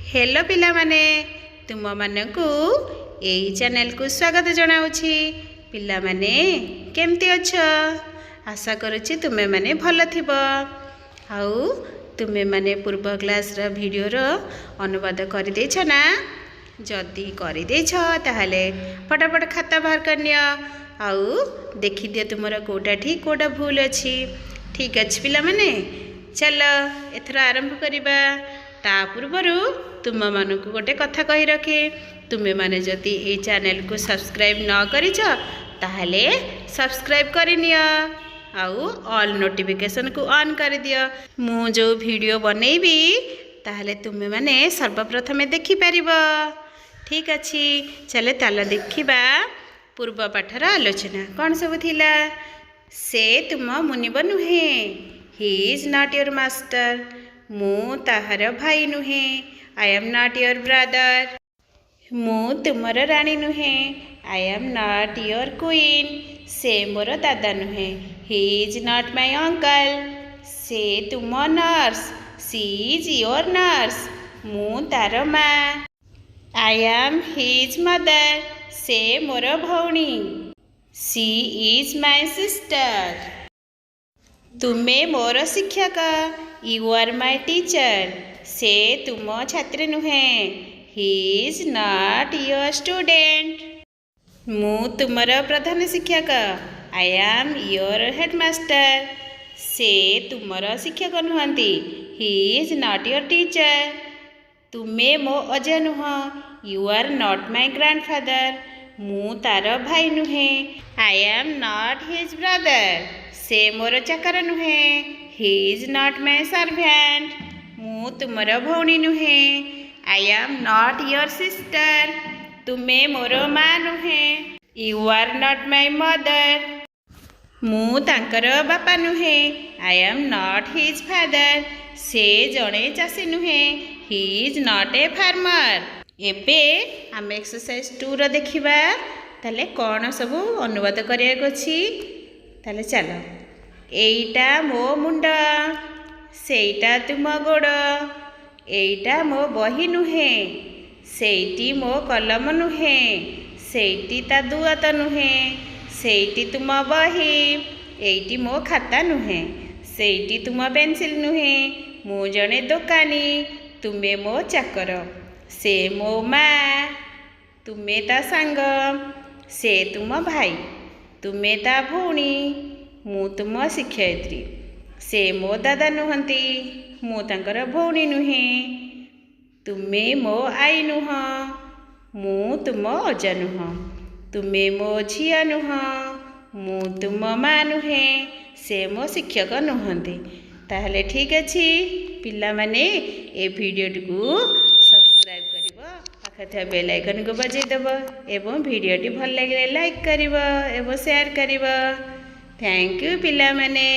Hello पिला माने तुम मानकु एई चैनल को स्वागत जनाउछि। पिला माने केमती अछ? आशा करूछि तुमे माने भल थिबो। आउ तुमे माने पूर्व क्लास रा वीडियो रो अनुवाद करि देछ ना? जदी करि देछ ताहले फटाफट खाता बाहर करनिया। आउ देखि दियो तुमरा कोटा ठीक कोटा भूल अछि। ठीक अछि पिला माने, चलो एथरा आरंभ करिबा। ता पूर्वरु तुम मानकु गोटे कथा कहि रखे, तुमे माने जदि ए चैनल को सब्सक्राइब न करिछ ताहले सब्सक्राइब करिनिया। आउ ऑल नोटिफिकेशन को ऑन कर दियो। मु जो वीडियो बनेबी ताहले तुमे माने सर्वप्रथमे देखि परिबो। ठीक अछि, चले ताला देखिबा पूर्व पाठर आलोचना। कौन सब थिला? से तुम मुनिब नुहे, he is not your master. मु ताहार भाई नुहे, I am not your brother. मु तुमर रानी नुहे, I am not your queen. से मोर दादा नुहे, he is not my uncle. से तुम nurse, she is your nurse. मु तार माँ, आई एम हिज मदर। से मोर भौणी, सी इज माय सिस्टर। तुमे मोर शिक्षक, यू आर माय टीचर। से तुम छात्र नुहे, he is not your student. मु तुमर प्रधान शिक्षक, आई एम योर हेडमास्टर। से तुमर शिक्षक नुहंती, he is not your teacher. तुमे मो अजा नुह, you are not my grandfather. मु तार भाई नुहे, I am not his brother. से मोर चाकर नुहे, he is not my servant. मु तुमर भौणी नुहे, I am not your sister. तुमे मोर माँ नुहे, you are not my mother. मु तांकर बापा नुहे, I am not his father. से जणे चाषी नुहे, he is not a farmer. एबे आम एक्सरसाइज 2 रो देखिबा। ताले कौन सब अनुवाद करिया अछि ताले चलो। एईटा मो मुंड, सेईटा तुम गोड़। एईटा मो बही नुहे, सेईटी मो कलम नुहे। सेईटी ता दुआत नुहे, सेईटी तुम बही। एईटी मो खाता नुहे, सेईटी तुम पेंसिल नुहे। मु जणे दोकानी, तुमे मो चाकर। से मो माँ, तुमे ता सांग। से तुम भाई, तुमे ता भौणी। मु तुम शिक्षयित्री। से मो दादा नुहंती, मु तांकर भौणी नुहे। तुमे मो आई नुह, मु तुम अजा नुह। तुमे मो झिया नुह, मु तुम माँ नुहे। से मो शिक्षक नुहंती। ताहले ठीक अछि पिला माने, ए वीडियो को सब्सक्राइब करिवो, पाखे था बेल आइकन को बजाई देबो एवं वीडियो टी भल लागिले लाइक करिवो एवं शेयर करिवो। थैंक यू पिला माने।